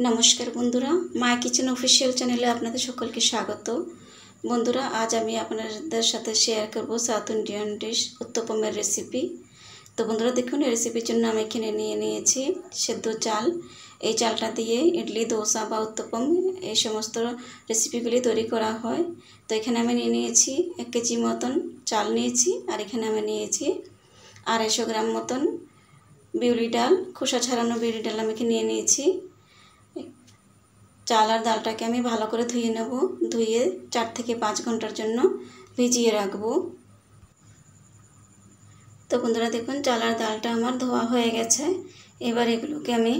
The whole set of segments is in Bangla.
নমস্কার বন্ধুরা, মা কিচেন অফিসিয়াল চ্যানেলে আপনাদের সকলকে স্বাগত। বন্ধুরা, আজ আমি আপনাদের সাথে শেয়ার করব সাউথ ইন্ডিয়ান ডিশ উত্তপমের রেসিপি। তো বন্ধুরা দেখুন, এই রেসিপির জন্য আমি এখানে নিয়েছি সেদ্ধ চাল। এই চালটা দিয়ে ইডলি, দোসা বা উত্তপম এই সমস্ত রেসিপিগুলি তৈরি করা হয়। তো এখানে আমি নিয়েছি 1 কেজি মতন চাল নিয়েছি, আর এখানে আমি নিয়েছি 250 গ্রাম মতন বিউলি ডাল, খোসা ছাড়ানো বিউলি ডাল আমি এখানে নিয়েছি। চাল আর ডালটাকে আমি ভালো করে ধুয়ে নেব। ধুয়ে 4 থেকে 5 ঘন্টার জন্য ভিজিয়ে রাখবো। তো বন্ধুরা দেখুন, চাল আর ডালটা আমার ধোয়া হয়ে গেছে। এবার এগুলোকে আমি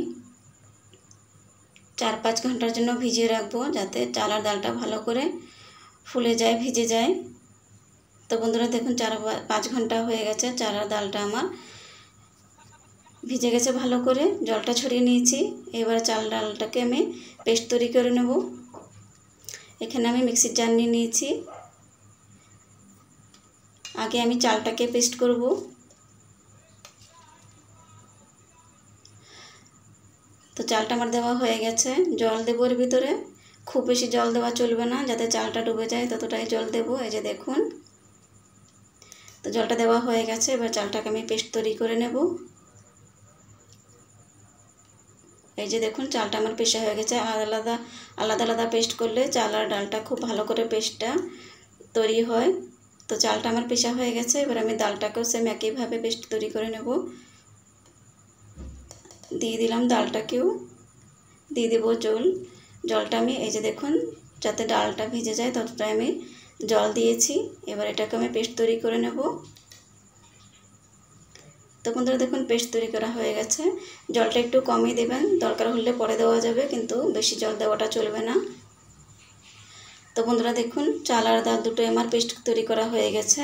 4-5 ঘন্টার জন্য ভিজিয়ে রাখবো, যাতে চাল আর ডালটা ভালো করে ফুলে যায়, ভিজে যায়। তো বন্ধুরা দেখুন, 4-5 ঘন্টা হয়ে গেছে, চাল আর ডালটা আমার ভিজে গেছে ভালো করে, জলটা ছড়িয়ে নিয়েছি। এবার চাল ডালটাকে আমি পেস্ট তৈরি করে নেব। এখানে আমি মিক্সির জার নিয়ে নিয়েছি। আগে আমি চালটাকে পেস্ট করব। তো চালটা আমার দেওয়া হয়ে গেছে। জল দেবো এর ভিতরে, খুব বেশি জল দেওয়া চলবে না, যাতে চালটা ডুবে যায় ততটাই জল দেব। এই যে দেখুন, তো জলটা দেওয়া হয়ে গেছে। এবার চালটাকে আমি পেস্ট তৈরি করে নেব। এই যে দেখুন, চালটা আমার পেশা হয়ে গেছে। আলাদা আলাদা পেস্ট করলে চাল আর ডালটা খুব ভালো করে পেস্টটা তৈরি হয়। তো চালটা আমার পেশা হয়ে গেছে। এবার আমি ডালটাকেও সেম একইভাবে পেস্ট তৈরি করে নেব। দিয়ে দিলাম ডালটাকেও, দিয়ে দেবো জলটা আমি এই যে দেখুন, যাতে ডালটা ভিজে যায় ততটাই আমি জল দিয়েছি। এবার এটাকে আমি পেস্ট তৈরি করে নেব। তো বন্ধুরা দেখুন, পেস্ট তৈরি করা হয়ে গেছে। জলটা একটু কমই দেবেন, দরকার হলে পরে দেওয়া যাবে, কিন্তু বেশি জল দেওয়াটা চলবে না। তো বন্ধুরা দেখুন, চাল আর ডাল দুটোই আমার পেস্ট তৈরি করা হয়ে গেছে।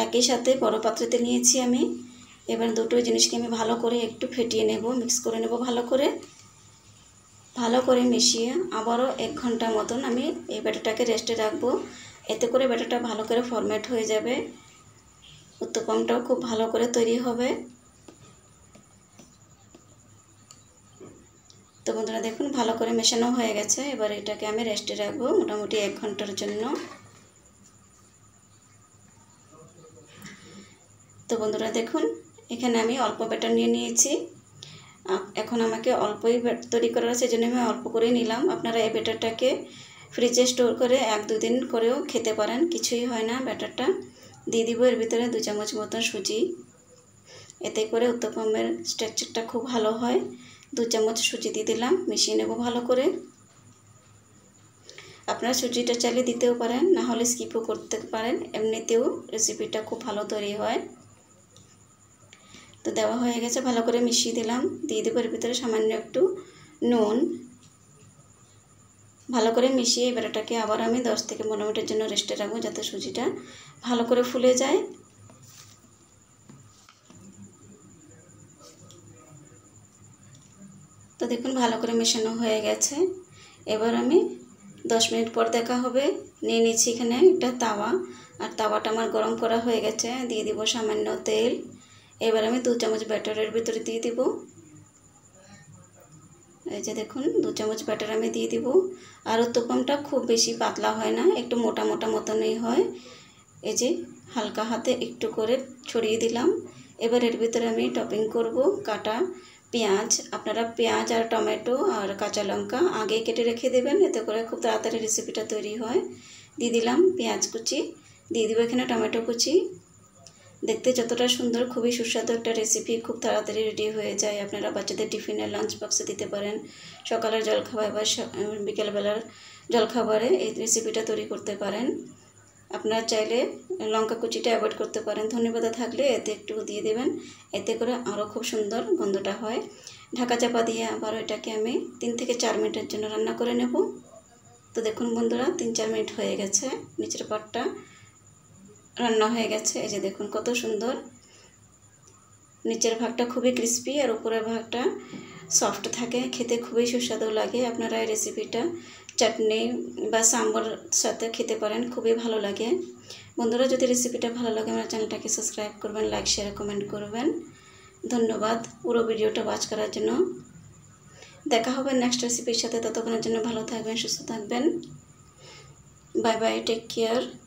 একই সাথে বড় পাত্রতে নিয়েছি আমি। এবার দুটো জিনিসকে আমি ভালো করে একটু ফেটিয়ে নেব, মিক্স করে নেব ভালো করে মিশিয়ে আবারও 1 ঘন্টা মতন আমি এই ব্যাটারটাকে রেস্টে রাখবো। এতে করে ব্যাটারটা ভালো করে ফরমেট হয়ে যাবে, উত্তপমটাও খুব ভালো করে তৈরি হবে। তো বন্ধুরা দেখুন, ভালো করে মেশানো হয়ে গেছে। এবার এটাকে আমি রেস্টে রাখবো মোটামুটি 1 ঘন্টার জন্য। তো বন্ধুরা দেখুন, এখানে আমি অল্প ব্যাটার নিয়ে নিয়েছি। এখন আমাকে অল্পই তৈরি করার আছে, সেজন্য আমি অল্প করেই নিলাম। আপনারা এই ব্যাটারটাকে ফ্রিজে স্টোর করে 1-2 দিন করেও খেতে পারেন, কিছুই হয় না। ব্যাটারটা দিয়ে দিব এর ভিতরে 2 চামচ মতন সুজি। এতে করে উত্তপমের স্ট্রাকচারটা খুব ভালো হয়। 2 চামচ সুজি দিয়ে দিলাম, মিশিয়ে নেব ভালো করে। আপনারা সুজিটা চাইলে দিতেও পারেন, না হলে স্কিপও করতে পারেন, এমনিতেও রেসিপিটা খুব ভালো তৈরি হয়। তো দেওয়া হয়ে গেছে, ভালো করে মিশিয়ে দিলাম। দিয়ে দেবো এর ভিতরে সামান্য একটু নুন। ভালো করে মিশিয়ে এবার এটাকে আবার আমি 10 থেকে 15 মিনিটের জন্য রেস্টে রাখবো, যাতে সুজিটা ভালো করে ফুলে যায়। তো দেখুন, ভালো করে মেশানো হয়ে গেছে। এবার আমি 10 মিনিট পর দেখা হবে। নিয়ে নিচ্ছি এখানে একটা তাওয়া, আর তাওয়াটা আমার গরম করা হয়ে গেছে। দিয়ে দিব সামান্য তেল। এবার আমি 2 চামচ ব্যাটারের ভিতরে দিয়ে দিব। এই যে দেখুন, 2 চামচ ব্যাটার আমি দিয়ে দিব। আর উত্তপমটা খুব বেশি পাতলা হয় না, একটু মোটা মোটা মতনই হয়। এই যে হালকা হাতে একটু করে ছড়িয়ে দিলাম। এবার এর ভিতরে আমি টপিং করব কাটা পেঁয়াজ। আপনারা পেঁয়াজ আর টমেটো আর কাঁচা লঙ্কা আগে কেটে রেখে দেবেন, এতে করে খুব তাড়াতাড়ি রেসিপিটা তৈরি হয়। দিয়ে দিলাম পেঁয়াজ কুচি, দিয়ে দিব এখানে টমেটো কুচি। দেখতে যতটা সুন্দর, খুবই সুস্বাদু একটা রেসিপি, খুব তাড়াতাড়ি রেডি হয়ে যায়। আপনারা বাচ্চাদের টিফিনে, লাঞ্চ বক্সে দিতে পারেন, সকালের জলখাবার বা বিকেলবেলার জলখাবারে এই রেসিপিটা তৈরি করতে পারেন। আপনারা চাইলে লঙ্কা কুচিটা অ্যাভয়েড করতে পারেন, ধনেপাতা থাকলে এতে একটু দিয়ে দেবেন, এতে করে আরও খুব সুন্দর গন্ধটা হয়। ঢাকা চাপা দিয়ে আবার এটাকে আমি 3 থেকে 4 মিনিটের জন্য রান্না করে নেব। তো দেখুন বন্ধুরা, 3-4 মিনিট হয়ে গেছে, নিচের পাটটা রান্না হয়ে গেছে। এই যে দেখুন কত সুন্দর, নিচের ভাগটা খুবই ক্রিস্পি আর উপরের ভাগটা সফট থাকে, খেতে খুবই সুস্বাদু লাগে। আপনারা এই রেসিপিটা চাটনি বা সাম্বার সাথে খেতে পারেন, খুবই ভালো লাগে। বন্ধুরা, যদি রেসিপিটা ভালো লাগে আমার চ্যানেলটাকে সাবস্ক্রাইব করবেন, লাইক শেয়ার কমেন্ট করবেন। ধন্যবাদ পুরো ভিডিওটা ওয়াচ করার জন্য। দেখা হবে নেক্সট রেসিপির সাথে। ততক্ষণের জন্য ভালো থাকবেন, সুস্থ থাকবেন। Bye bye, take care.